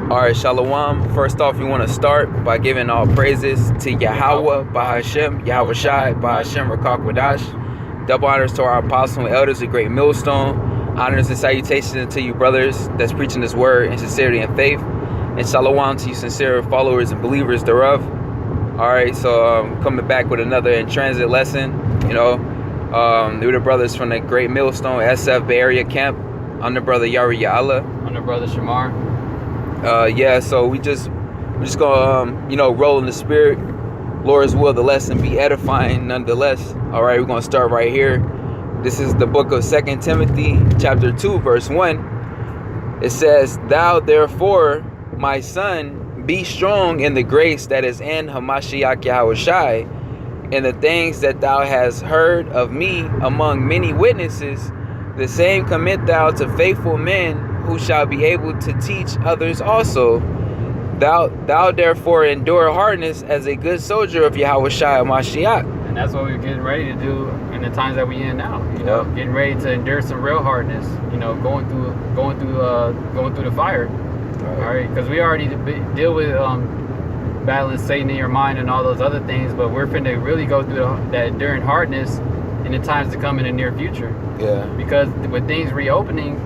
All right, Shalom. First off, we want to start by giving all praises to Yahweh, Bahashem, Yahweh Shai, Bahashem, Rakak Wadash. Double honors to our apostles and elders of Great Millstone. Honors and salutations to you brothers that's preaching this word in sincerity and faith. And Shalom to you sincere followers and believers thereof. All right, so coming back with another in transit lesson. We're the brothers from the Great Millstone SF Bay Area camp. I'm the brother Yari Ya'ala. I'm the brother Shamar. So we're just gonna roll in the spirit. Lord's will, the lesson be edifying nonetheless. All right, we're gonna start right here. This is the book of 2 Timothy chapter 2 verse 1. It says, "Thou therefore, my son, be strong in the grace that is in Hamashiach Yahushai, and the things that thou hast heard of me among many witnesses, the same commit thou to faithful men who shall be able to teach others also. Thou therefore endure hardness as a good soldier of Yahushua Mashiach." And that's what we're getting ready to do in the times that we in now. Getting ready to endure some real hardness. Going through the fire. All right, because we already deal with battling Satan in your mind and all those other things, but we're finna really go through that enduring hardness in the times to come in the near future. Yeah. Because with things reopening,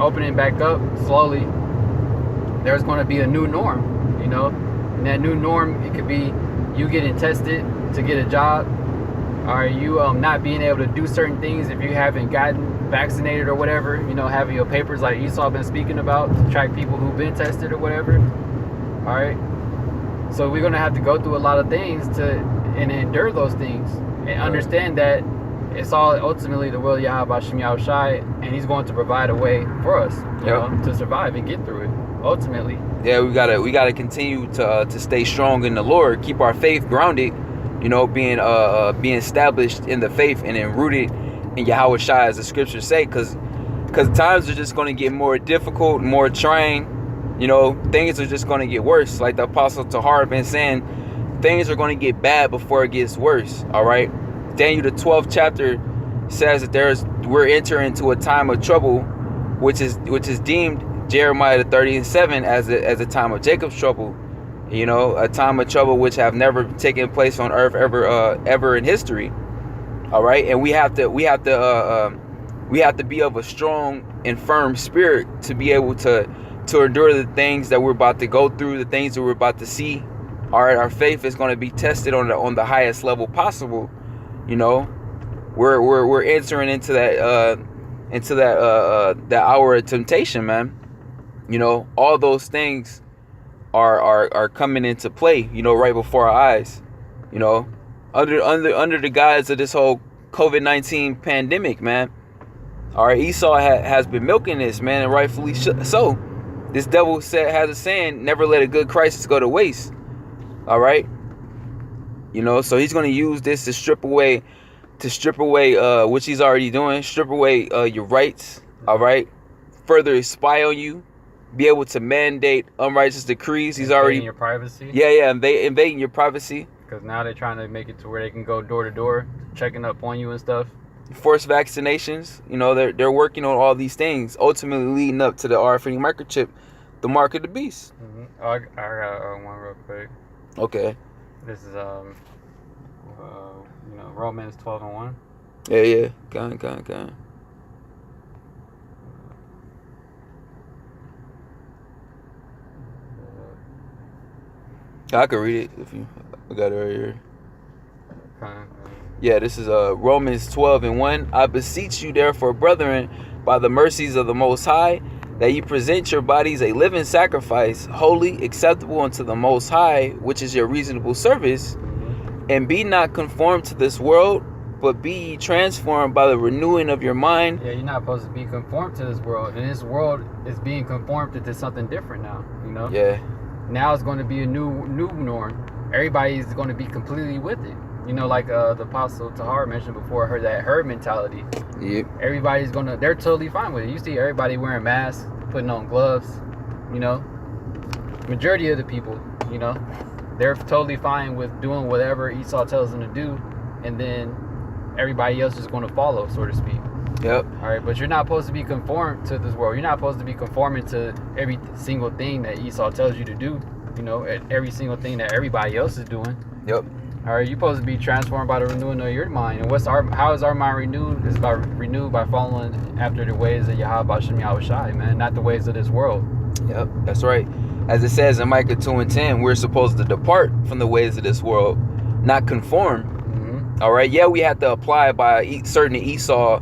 opening back up slowly, there's going to be a new norm, and that new norm, it could be you getting tested to get a job, or you not being able to do certain things if you haven't gotten vaccinated or whatever, having your papers like Esau been speaking about to track people who've been tested or whatever. All right, so we're going to have to go through a lot of things and endure those things and understand that it's all ultimately the will of Yahweh Shem Yahushai, and he's going to provide a way for us, to survive and get through it. Ultimately. Yeah, we gotta continue to stay strong in the Lord, keep our faith grounded, being established in the faith and then rooted in Yahweh Shai, as the scriptures say, because times are just going to get more difficult, more trying. Things are just going to get worse. Like the Apostle Tahar been saying, things are going to get bad before it gets worse. All right. Daniel the 12th chapter says that we're entering into a time of trouble, which is deemed Jeremiah the 30:7 as a time of Jacob's trouble, a time of trouble which have never taken place on earth ever in history. All right, and we have to be of a strong and firm spirit to be able to endure the things that we're about to go through, the things that we're about to see. All right, our faith is going to be tested on the highest level possible. We're entering into that hour of temptation, man. All those things are coming into play, right before our eyes, under the guise of this whole COVID-19 pandemic, man. All right, Esau has been milking this, man, and rightfully so. This devil has a saying, never let a good crisis go to waste. All right. So he's going to use this to strip away, which he's already doing, strip away your rights. All right. Further spy on you, be able to mandate unrighteous decrees. He's already your privacy. Yeah, invading your privacy. Because now they're trying to make it to where they can go door to door, checking up on you and stuff. Forced vaccinations. They're working on all these things, ultimately leading up to the RFID microchip, the mark of the beast. Mm-hmm. I got one real quick. Okay. This is Romans 12:1. Yeah. Go on. I can read it if you. I got it right here. Yeah, this is Romans 12:1. "I beseech you, therefore, brethren, by the mercies of the Most High, that you present your bodies a living sacrifice, holy, acceptable unto the Most High, which is your reasonable service. And be not conformed to this world, but be ye transformed by the renewing of your mind." Yeah, you're not supposed to be conformed to this world, and this world is being conformed to something different now. Yeah. Now it's going to be a new norm. Everybody is going to be completely with it. Like the Apostle Tahar mentioned before, that herd mentality. Yep. Everybody's they're totally fine with it. You see everybody wearing masks, putting on gloves, majority of the people, they're totally fine with doing whatever Esau tells them to do, and then everybody else is going to follow, so to speak. Yep. All right, but you're not supposed to be conformed to this world. You're not supposed to be conforming to every single thing that Esau tells you to do. You know, every single thing that everybody else is doing. Yep. All right, you're supposed to be transformed by the renewing of your mind. And how is our mind renewed? It's renewed by following after the ways of Yahweh Shem Yahushai, man, not the ways of this world. Yep, that's right. As it says in Micah 2:10, we're supposed to depart from the ways of this world, not conform. Mm-hmm. All right, yeah, we have to apply by certain Esau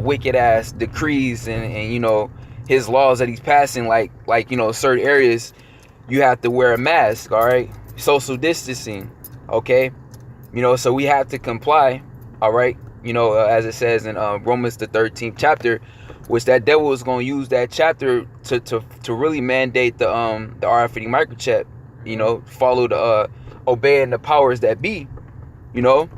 wicked ass decrees and you know his laws that he's passing, like you know certain areas you have to wear a mask. All right, social distancing. Okay, you know, so we have to comply. All right, you know, as it says in Romans the 13th chapter, which that devil is going to use that chapter to really mandate the RFID microchip. You know, follow the obeying the powers that be. You know,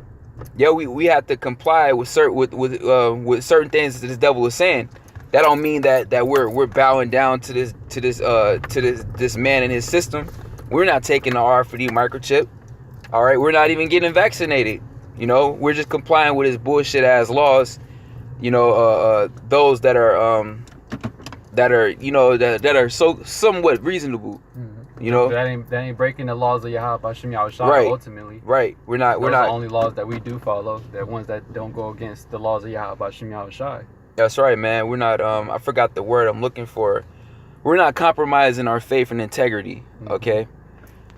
yeah, we have to comply with certain things that this devil is saying. That don't mean that we're bowing down to this man and his system. We're not taking the RFID microchip. All right, we're not even getting vaccinated. You know, we're just complying with his bullshit ass laws. You know, those that are you know that are so somewhat reasonable. Mm-hmm. You know, that ain't breaking the laws of Yahweh Shem Yahushai. Right. Ultimately, right? We're not. The only laws that we do follow. They're ones that don't go against the laws of Yahweh Shem Yahushai. That's right, man. We're not. I forgot the word I'm looking for. We're not compromising our faith and integrity. Okay.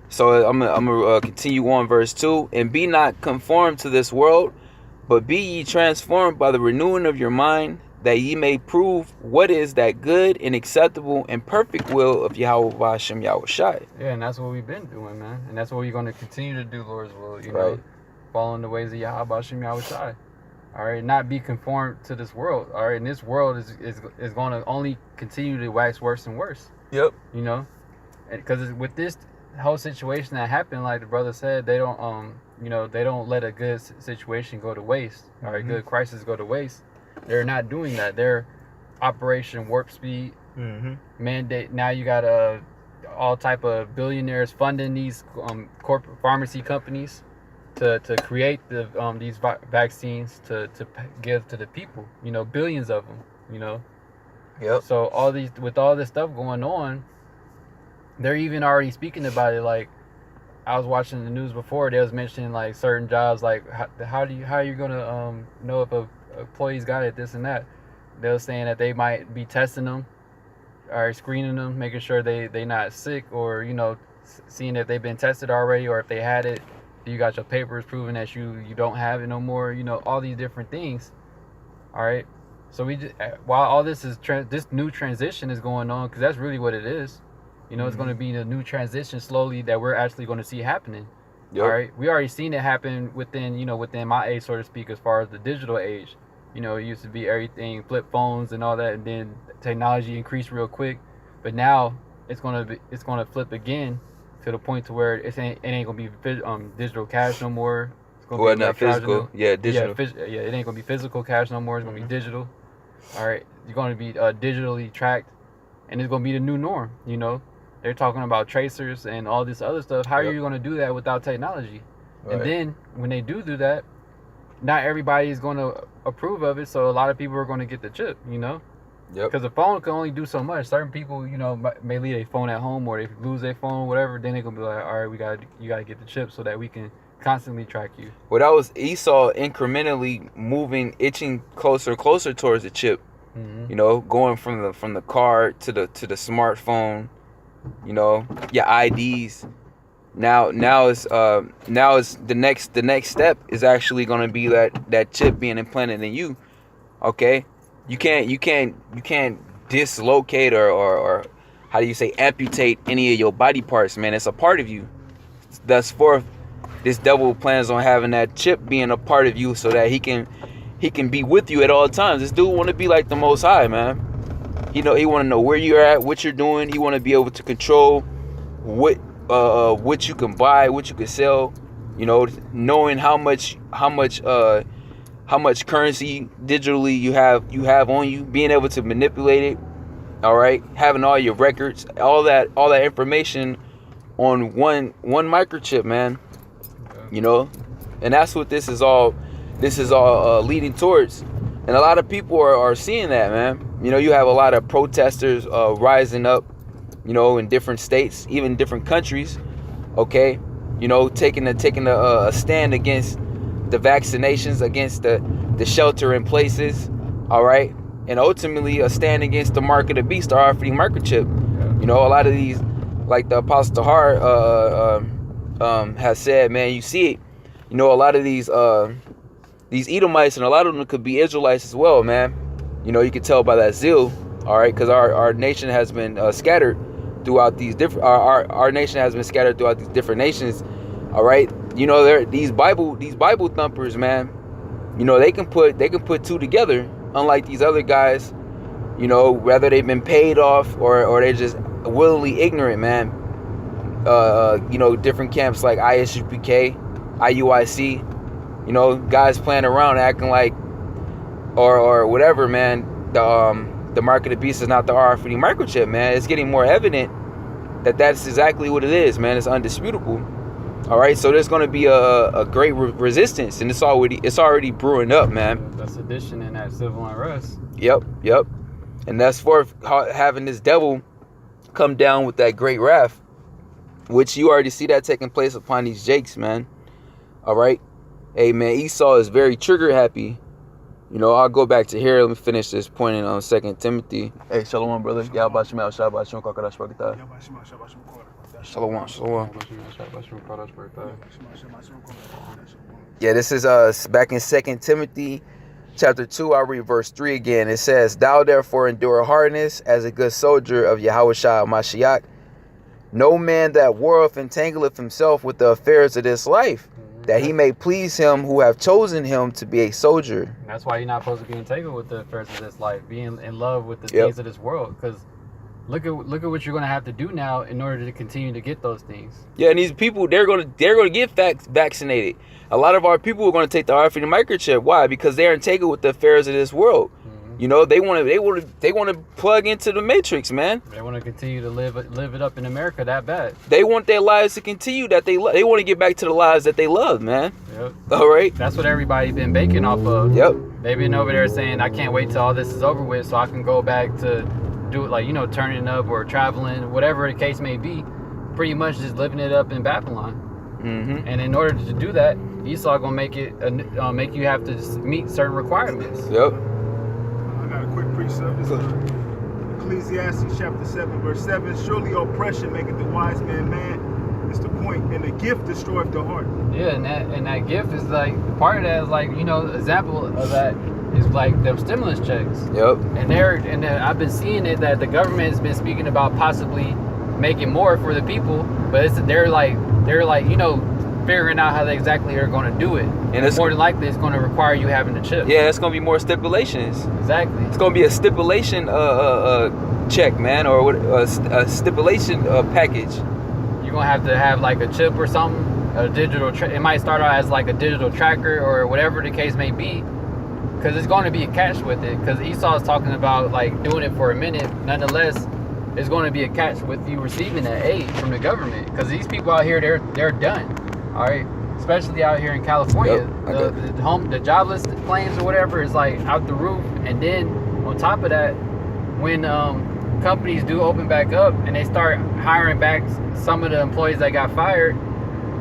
So I'm gonna continue on verse 2. And be not conformed to this world, but be ye transformed by the renewing of your mind, that ye may prove what is that good and acceptable and perfect will of Yahweh Hashem Yahushai. Yeah, and that's what we've been doing, man. And that's what we're going to continue to do, Lord's will. You know, following the ways of Yahweh Hashem Yahushai. All right, not be conformed to this world. All right, and this world is going to only continue to wax worse and worse. Yep. You know, because with this whole situation that happened, like the brother said, they don't you know, they don't let a good situation go to waste. All right, good crisis go to waste. They're not doing that. They're Operation Warp Speed mandate. Now you got all type of billionaires funding these corporate pharmacy companies to create these vaccines to give to the people. You know, billions of them. You know. Yep. So with all this stuff going on, they're even already speaking about it. Like, I was watching the news before, they was mentioning like certain jobs, like how are you gonna know if a employee's got it, this and that. They were saying that they might be testing them or screening them, making sure they not sick, or you know, seeing if they've been tested already, or if they had it, you got your papers proving that you don't have it no more. You know, all these different things. All right. So we just, while all this is this new transition is going on, because that's really what it is. You know, it's going to be a new transition slowly that we're actually going to see happening. Yep. All right. We already seen it happen within my age, so to speak, as far as the digital age. You know, it used to be everything, flip phones and all that, and then technology increased real quick. But now it's gonna flip again to the point to where it ain't gonna be digital cash no more. It's gonna be not physical. Yeah, digital. Yeah, it ain't gonna be physical cash no more. It's gonna be digital. All right, you're gonna be digitally tracked, and it's gonna be the new norm. You know, they're talking about tracers and all this other stuff. How are you gonna do that without technology? Right. And then when they do that, not everybody is going to approve of it, so a lot of people are going to get the chip, you know? Yep. Because the phone can only do so much. Certain people, you know, may leave their phone at home, or they lose their phone, or whatever, then they're going to be like, all right, you got to get the chip so that we can constantly track you. Well, that was Esau incrementally itching closer towards the chip. You know, going from the car to the smartphone, you know, your IDs. Now it's the next step is actually going to be that chip being implanted in you. Okay, you can't dislocate or how do you say amputate any of your body parts, man. It's a part of you. Thus forth, this devil plans on having that chip being a part of you so that he can be with you at all times. This dude want to be like the Most High, man. He want to know where you're at, what you're doing. He want to be able to control what you can buy, what you can sell, you know, knowing how much currency digitally you have on you, being able to manipulate it. All right, having all your records, all that information on one microchip, man. You know, and that's what this is all leading towards. And a lot of people are seeing that, man. You know, you have a lot of protesters rising up, you know, in different states, even different countries, okay? You know, taking a stand against the vaccinations, against the shelter in places, all right? And ultimately a stand against the mark of the beast, the RFID microchip. Yeah. You know, a lot of these, like the Apostle Tahar has said, man, you see it. You know, a lot of these Edomites, and a lot of them could be Israelites as well, man. You know, you can tell by that zeal, all right? Because our nation has been scattered throughout these different. Our nation has been scattered throughout these different nations, all right? You know, these Bible thumpers, man. You know, they can put two together, unlike these other guys. You know, whether they've been paid off or they're just willingly ignorant, man. You know, different camps like ISUPK, IUIC. You know, guys playing around, acting like, or whatever, man. The mark of the beast is not the RFID microchip, man. It's getting more evident that that's exactly what it is, man. It's undisputable. All right, so there's going to be a great resistance, and it's already brewing up, man. That's sedition and that civil unrest. Yep. And that's for having this devil come down with that great wrath, which you already see that taking place upon these jakes, man. All right. Hey, man, Esau is very trigger happy. You know, I'll go back to here. Let me finish this point in 2 Timothy. Hey, shalom, brother. Shalom. Yeah, this is back in 2 Timothy chapter 2. I'll read verse 3 again. It says, "Thou therefore endure hardness as a good soldier of Yahushua Mashiach. No man that warreth entangleth himself with the affairs of this life, that he may please him who have chosen him to be a soldier." And that's why you're not supposed to be entangled with the affairs of this life, being in love with the things of this world. Because look at what you're gonna have to do now in order to continue to get those things. Yeah, and these people, they're gonna get vaccinated. A lot of our people are gonna take the RFID microchip. Why? Because they're entangled with the affairs of this world. You know, they want to plug into the matrix, man. They want to continue to live it up in America that bad. They want their lives to continue that they want to get back to the lives that they love, man. Yep. All right. That's what everybody's been banking off of. Yep. They've been over there saying, "I can't wait till all this is over with, so I can go back to do it, like, you know, turning up or traveling, whatever the case may be." Pretty much just living it up in Babylon. Mm-hmm. And in order to do that, Esau gonna make you have to meet certain requirements. Yep. I got a quick precept. This is Ecclesiastes chapter 7, verse 7. "Surely oppression maketh the wise man mad." It's the point. "And the gift destroyeth the heart." Yeah, and that gift is like, part of that is like, you know, example of that is like them stimulus checks. Yep. And I've been seeing it that the government has been speaking about possibly making more for the people, but they're like, you know, figuring out how they exactly are going to do it. And it's more than likely it's going to require you having the chip. Yeah, it's going to be more stipulations. Exactly. It's going to be a stipulation check, man, or a stipulation package. You're going to have like a chip or something, a digital it might start out as like a digital tracker or whatever the case may be, because it's going to be a catch with it, because Esau's talking about like doing it for a minute. Nonetheless, it's going to be a catch with you receiving that aid from the government, because these people out here, they're done. All right, especially out here in California, yep, the jobless claims or whatever is like out the roof. And then on top of that, when companies do open back up and they start hiring back some of the employees that got fired,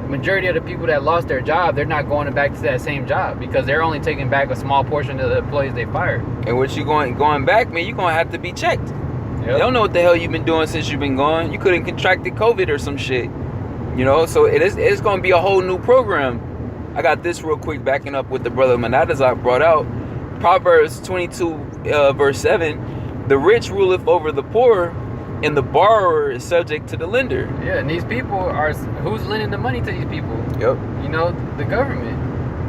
majority of the people that lost their job, they're not going back to that same job, because they're only taking back a small portion of the employees they fired. And what you going back, man, you're gonna have to be checked. Yep. They don't know what the hell you've been doing since you've been gone. You couldn't contracted COVID or some shit. You know, so it's going to be a whole new program. I got this real quick, backing up what the brother Manadazak brought out. Proverbs 22, verse 7. "The rich ruleth over the poor, and the borrower is subject to the lender." Yeah, and these people who's lending the money to these people? Yep. You know, the government.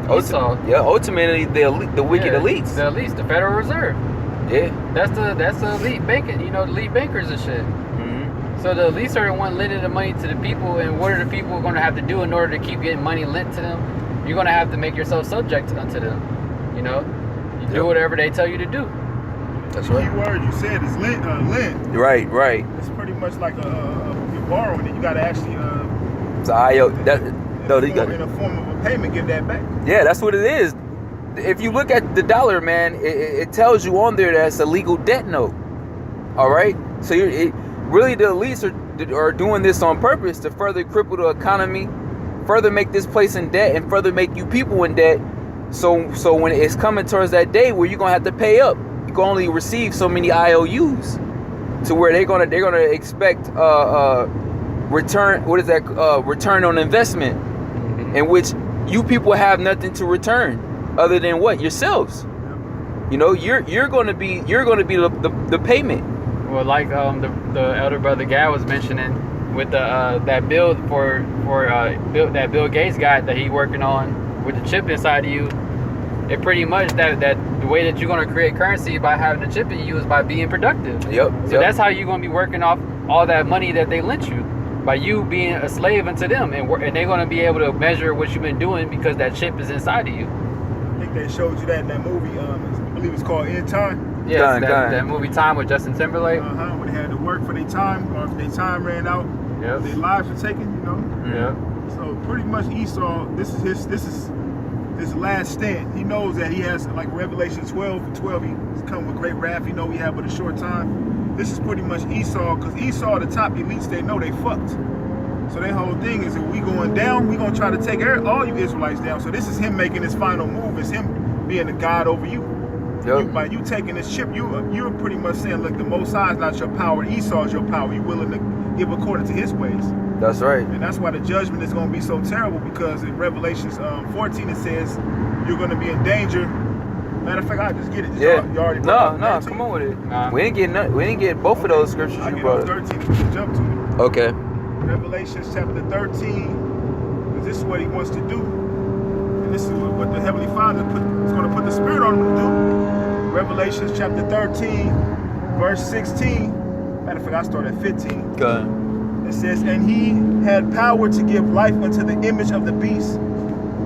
Ultimately, the wicked elites. The elites, the Federal Reserve. Yeah. That's the elite banking, you know, the elite bankers and shit. So the elites are the one lending the money to the people, and what are the people going to have to do in order to keep getting money lent to them? You're going to have to make yourself subject unto them. You know, you do whatever they tell you to do. That's right. The key word you said is lent. Right. It's pretty much like you're borrowing it. You got to actually you got in a form of a payment, give that back. Yeah, that's what it is. if you look at the dollar, man, it tells you on there that's a legal debt note. All right, so really the elites are doing this on purpose to further cripple the economy, further make this place in debt, and further make you people in debt. So when it's coming towards that day where you're gonna have to pay up, you can only receive so many IOUs, to where they're gonna expect return. What is that? Return on investment, in which you people have nothing to return other than what? Yourselves. You know, you're gonna be the payment. Well, like the elder brother Gad was mentioning with the that build for that Bill Gates guy that he working on with the chip inside of you. It pretty much that the way that you're gonna create currency by having the chip in you is by being productive. Yep. So that's how you're gonna be working off all that money that they lent you, by you being a slave unto them, and they're gonna be able to measure what you've been doing because that chip is inside of you. I think they showed you that in that movie. I believe it's called End Time. Yeah, that movie Time with Justin Timberlake. When they had to work for their time, or if their time ran out, their lives were taken. You know. Yeah. So pretty much Esau, this is his last stand. He knows that he has, like Revelation 12, he's come with great wrath. He know he have but a short time. This is pretty much Esau, because Esau, the top elites, they know they fucked. So their whole thing is, if we going down, we gonna try to take all you Israelites down. So this is him making his final move. It's him being the God over you. Yep. By you taking this chip, you're pretty much saying, look, the Most High is not your power. Esau is your power. You're willing to give according to his ways. That's right. And that's why the judgment is going to be so terrible, because in Revelations 14 it says you're going to be in danger. Matter of fact, I just get it. Yeah. You already No, come on with it. We didn't get both of those scriptures I you get brought. 13. We can jump to it. Okay. Revelations chapter 13. Because this is what he wants to do. And this is what the Heavenly Father is going to put the Spirit on him to do. Revelations chapter 13, verse 16. Matter of fact, I start at 15. Okay. It says, and he had power to give life unto the image of the beast,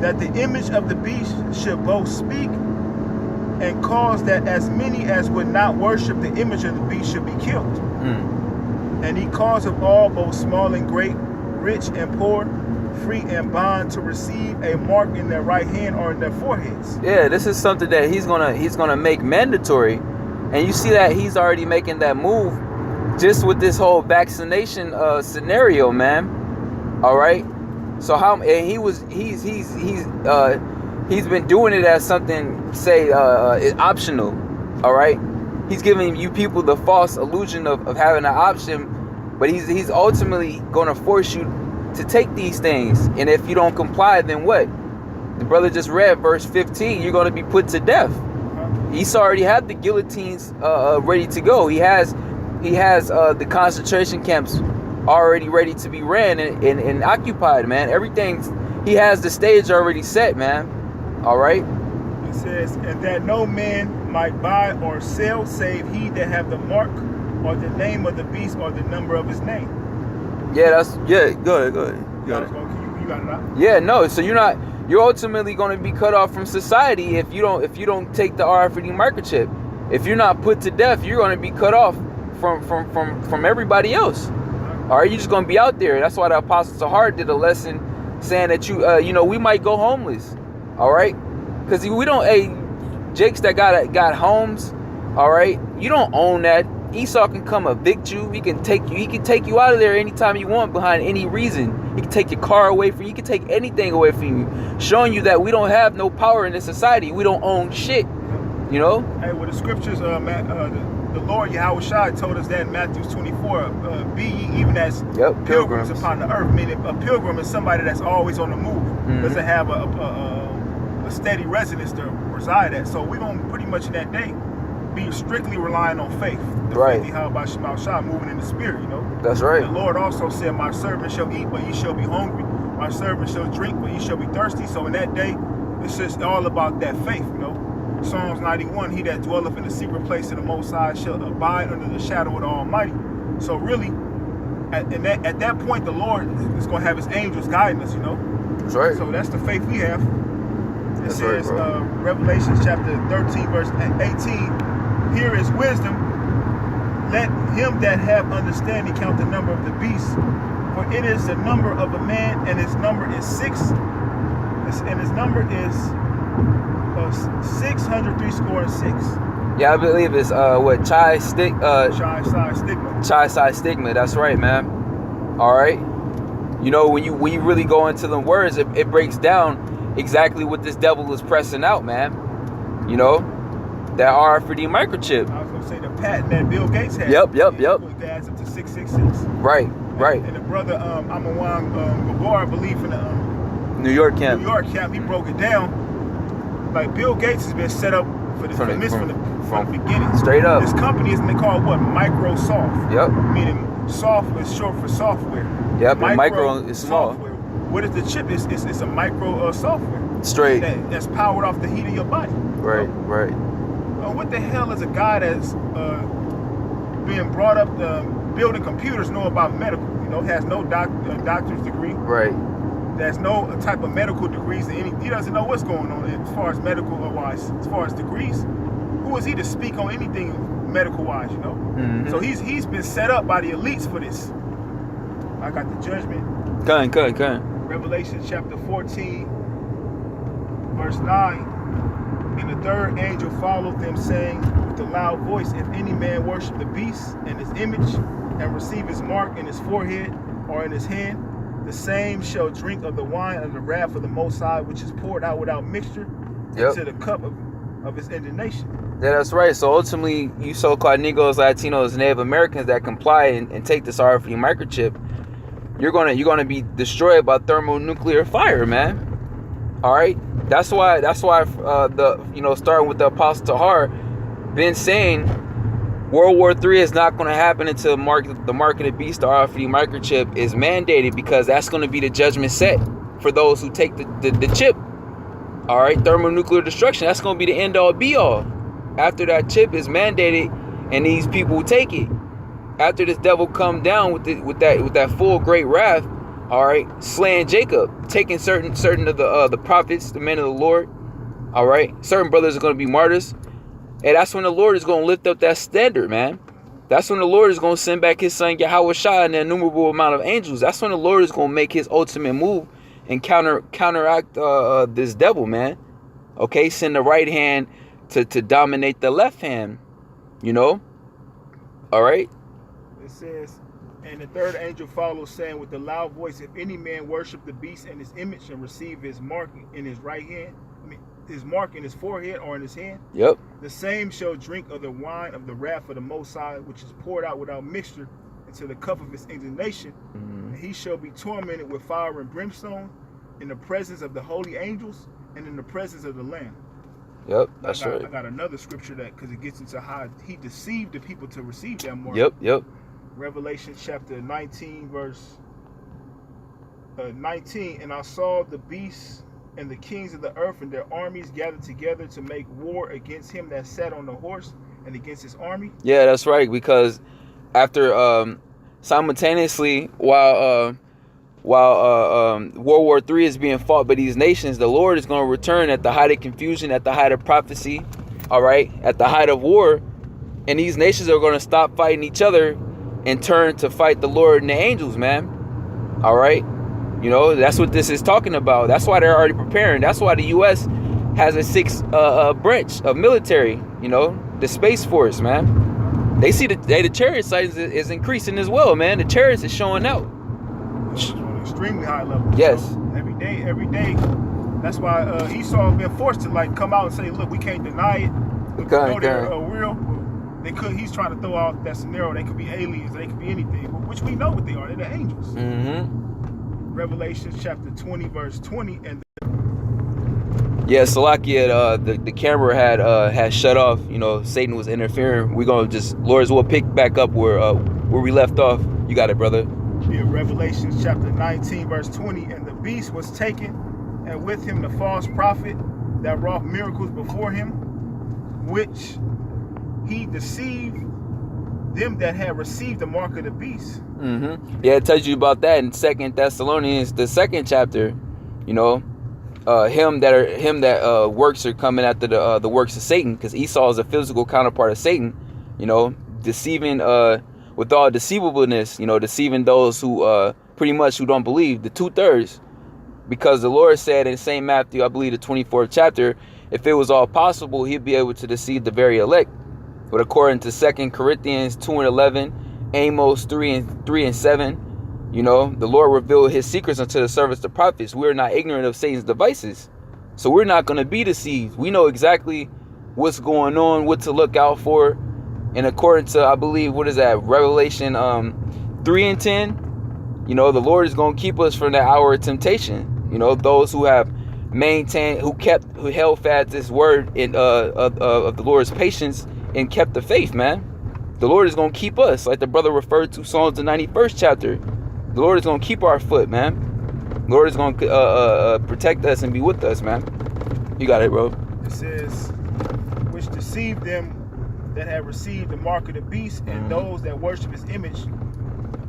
that the image of the beast should both speak and cause that as many as would not worship the image of the beast should be killed. And he caused of all, both small and great, rich and poor, free and bond, to receive a mark in their right hand or in their foreheads. Yeah, this is something that he's gonna make mandatory, and you see that he's already making that move just with this whole vaccination scenario, man. All right. So he's been doing it as something, say, optional. All right. He's giving you people the false illusion of having an option, but he's ultimately gonna force you to take these things, and if you don't comply, then what? The brother just read verse 15. You're gonna be put to death. Esau already had the guillotines ready to go. He has the concentration camps already ready to be ran and occupied, man. He has the stage already set, man. All right. It says, and that no man might buy or sell save he that have the mark or the name of the beast or the number of his name. Yeah, go ahead. You got it out? Yeah, no. So you're ultimately going to be cut off from society if you don't take the RFID microchip. If you're not put to death, you're going to be cut off from everybody else. All right, you're just going to be out there. That's why the Apostle Sahar did a lesson saying that we might go homeless. All right, because we don't. Hey, Jakes that got homes. All right, you don't own that. Esau can come evict you. He can take you out of there anytime you want behind any reason. He can take your car away from you. He can take anything away from you, showing you that we don't have no power in this society. We don't own shit. You know? Hey, well, the scriptures, the Lord Yahweh Shai told us that in Matthew 24, be ye even as pilgrims upon the earth. Meaning a pilgrim is somebody that's always on the move. Doesn't have a steady residence to reside at. So we're going to pretty much in that day be strictly relying on faith. Right. How about Shai moving in the spirit, you know? That's right. The Lord also said, my servant shall eat, but ye shall be hungry. My servant shall drink, but ye shall be thirsty. So in that day, it's just all about that faith, you know? Psalms 91, he that dwelleth in the secret place of the Most High shall abide under the shadow of the Almighty. So really, at that point, the Lord is going to have his angels guiding us, you know? That's right. So that's the faith we have. It says, right, Revelation chapter 13, verse 18, here is wisdom. Let him that have understanding count the number of the beast, for it is the number of a man, and his number is 6. And his number is 600 score and 6. Yeah, I believe it's chai Stigma. chai side stigma. That's right, man. All right. You know, when you really go into the words, it breaks down exactly what this devil is pressing out, man. You know, that RFID microchip. I was gonna say the patent that Bill Gates had. Yep. It adds up to 666. Right. And the brother Amawang Gabor, I believe in the New York camp, he broke it down. Like Bill Gates has been set up for this from the beginning. Straight up. This company is called what? Microsoft. Yep. Meaning soft is short for software. Yep. And micro is small. Software. What is the chip? It's a micro software. Straight. That's powered off the heat of your body. Right. What the hell is a guy that's being brought up building computers know about medical? You know, has no doctor's degree. Right. There's no type of medical degrees. He doesn't know what's going on as far as medical wise. As far as degrees, who is he to speak on anything medical wise? You know. Mm-hmm. So he's been set up by the elites for this. I got the judgment. Come. Revelation chapter 14, verse 9. And the third angel followed them, saying with a loud voice, if any man worship the beast and his image, and receive his mark in his forehead or in his hand, the same shall drink of the wine of the wrath of the Most High, which is poured out without mixture into the cup of his indignation. Yeah, that's right. So ultimately, you so-called Negroes, Latinos, Native Americans that comply and take this RFID microchip, you're gonna be destroyed by thermonuclear fire, man. All right. That's why starting with the Apostle Tahar, been saying World War III is not going to happen until the mark of the beast, the RFID microchip, is mandated, because that's going to be the judgment set for those who take the chip. All right, thermonuclear destruction. That's going to be the end all be all. After that chip is mandated, and these people take it. After this devil come down with that full great wrath, all right, slaying Jacob, taking certain of the prophets, the men of the Lord. All right, certain brothers are going to be martyrs. And that's when the Lord is going to lift up that standard, man. That's when the Lord is going to send back his son Yahweh Shai and an innumerable amount of angels. That's when the Lord is going to make his ultimate move and counteract this devil, man. Okay, send the right hand to dominate the left hand, you know. All right. It says, and the third angel followed, saying with a loud voice, if any man worship the beast and his image and receive his mark in his right hand, his mark in his forehead or in his hand, yep, the same shall drink of the wine of the wrath of the Most High, which is poured out without mixture into the cup of his indignation. And he shall be tormented with fire and brimstone in the presence of the holy angels and in the presence of the Lamb. Yep, that's right. I got another scripture that, because it gets into how he deceived the people to receive that mark. Yep. Revelation chapter 19, verse 19. And I saw the beasts and the kings of the earth and their armies gathered together to make war against him that sat on the horse and against his army. Yeah, that's right. Because after simultaneously, while World War III is being fought by these nations, the Lord is going to return at the height of confusion, at the height of prophecy, all right, at the height of war, and these nations are going to stop fighting each other and turn to fight the Lord and the angels, man. All right. You know, that's what this is talking about. That's why they're already preparing. That's why the U.S. has a sixth branch of military, you know, the Space Force, man. They see the chariot size is increasing as well, man. The chariots is showing out. On an extremely high level. Yes. So every day. That's why Esau been forced to come out and say, look, we can't deny it. They're real. They could. He's trying to throw out that scenario. They could be aliens. They could be anything, which we know what they are. They're the angels. Mm-hmm. Revelation chapter 20, verse 20, and Salakia, the camera had shut off. You know, Satan was interfering. We're gonna just, Lord's will pick back up where we left off. You got it, brother. Yeah, Revelation chapter 19, verse 20, and the beast was taken, and with him the false prophet that wrought miracles before him, which he deceived them that had received the mark of the beast. Mm-hmm. Yeah, it tells you about that in 2 Thessalonians, the 2nd chapter. You know, him that works are coming after the works of Satan, because Esau is a physical counterpart of Satan. You know, deceiving with all deceivableness. You know, deceiving those who pretty much who don't believe, the 2/3, because the Lord said in St. Matthew, I believe the 24th chapter, if it was all possible, he'd be able to deceive the very elect. But according to 2 Corinthians 2:11, Amos 3:7, you know, the Lord revealed his secrets unto the servants, the prophets. We're not ignorant of Satan's devices. So we're not going to be deceived. We know exactly what's going on, what to look out for. And according to, I believe, what is that, Revelation 3:10, you know, the Lord is going to keep us from the hour of temptation. You know, those who have maintained, who held fast this word in of the Lord's patience and kept the faith, man. The Lord is going to keep us, like the brother referred to Psalms the 91st chapter. The Lord is going to keep our foot, man. The Lord is going to protect us and be with us, man. You got it, bro. It says, which deceived them that have received the mark of the beast, and those that worship his image.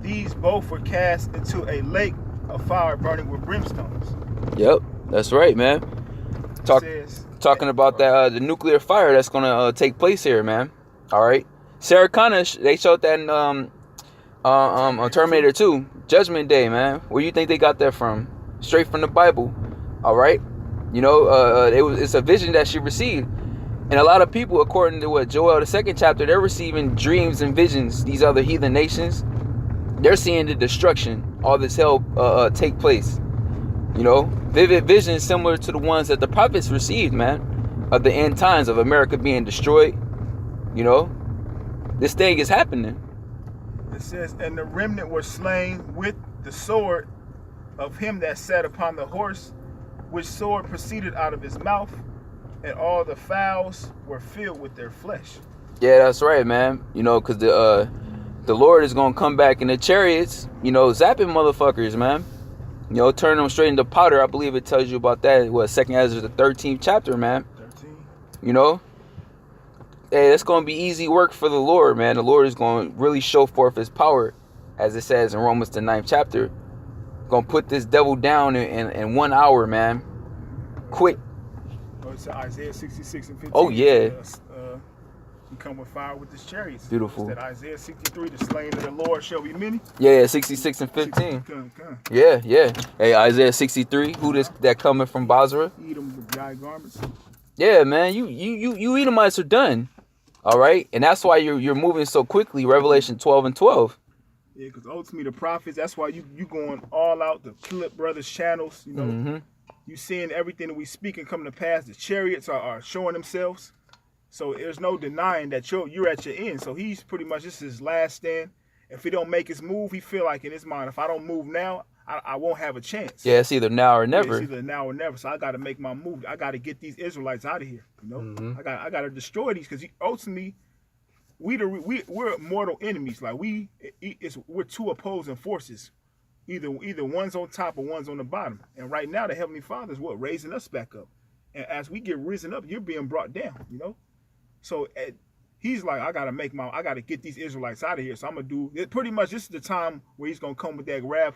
These both were cast into a lake of fire burning with brimstones. Yep, that's right, man. Talking about that the nuclear fire that's gonna take place here, man. All right, Sarah Connor, they showed that in on Terminator 2, Judgment Day, man. Where you think they got that from? Straight from the Bible. All right, you know, it's a vision that she received, and a lot of people, according to what Joel the 2nd chapter, they're receiving dreams and visions. These other heathen nations, they're seeing the destruction, all this hell take place. You know, vivid visions similar to the ones that the prophets received, man, of the end times, of America being destroyed. You know, this thing is happening. It says, and the remnant were slain with the sword of him that sat upon the horse, which sword proceeded out of his mouth, and all the fowls were filled with their flesh. Yeah, that's right, man. You know, because the Lord is going to come back in the chariots, you know, zapping motherfuckers, man. You know, turn them straight into powder. I believe it tells you about that. What, 2nd Ezra, the 13th chapter, man. 13. You know? Hey, that's going to be easy work for the Lord, man. The Lord is going to really show forth his power, as it says in Romans, the 9th chapter. Going to put this devil down in 1 hour, man. Quick. Oh, it's Isaiah 66 and 15. Oh, yeah. He come with fire with his chariots. Beautiful. That Isaiah 63, the slain of the Lord shall be many. Yeah, 66 and 15. Yeah. Hey, Isaiah 63, who that coming from Basra? Edom with dry garments. Yeah, man, you Edomites are done. All right, and that's why you're moving so quickly. Revelation 12 and 12. Yeah, because ultimately the prophets, that's why you going all out the Philip Brothers channels. You know, you seeing everything that we speak and come to pass. The chariots are showing themselves. So there's no denying that you're at your end. So he's pretty much, this is his last stand. If he don't make his move, he feel like in his mind, if I don't move now, I won't have a chance. Yeah, it's either now or never. Yeah, it's either now or never. So I got to make my move. I got to get these Israelites out of here. You know, I got to destroy these, because ultimately we're mortal enemies. Like we're two opposing forces. Either one's on top or one's on the bottom. And right now the Heavenly Father is raising us back up. And as we get risen up, you're being brought down. You know. So he's like, I gotta get these Israelites out of here. So I'm gonna do it. Pretty much this is the time where he's gonna come with that wrath,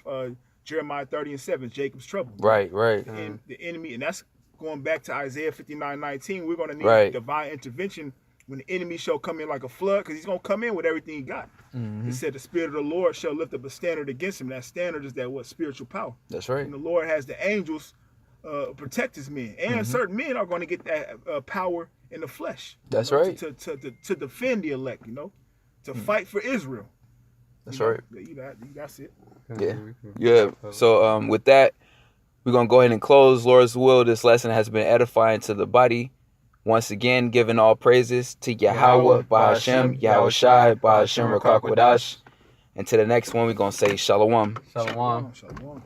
Jeremiah 30 and 7, Jacob's trouble. Right. And the enemy, and that's going back to Isaiah 59:19. We're gonna need divine intervention when the enemy shall come in like a flood, because he's gonna come in with everything he got. It said the Spirit of the Lord shall lift up a standard against him. That standard is that spiritual power. That's right. And the Lord has the angels protect his men, and certain men are going to get that power in the flesh. That's right. To defend the elect, you know, to fight for Israel. That's right. That's it. Yeah. So with that, we're gonna go ahead and close. Lord's will, this lesson has been edifying to the body. Once again, giving all praises to Yahweh, Bahashem, Yahweh Shai, Bahashem Rakakwadash. And to the next one, we're gonna say Shalom. Shalom. Shalom.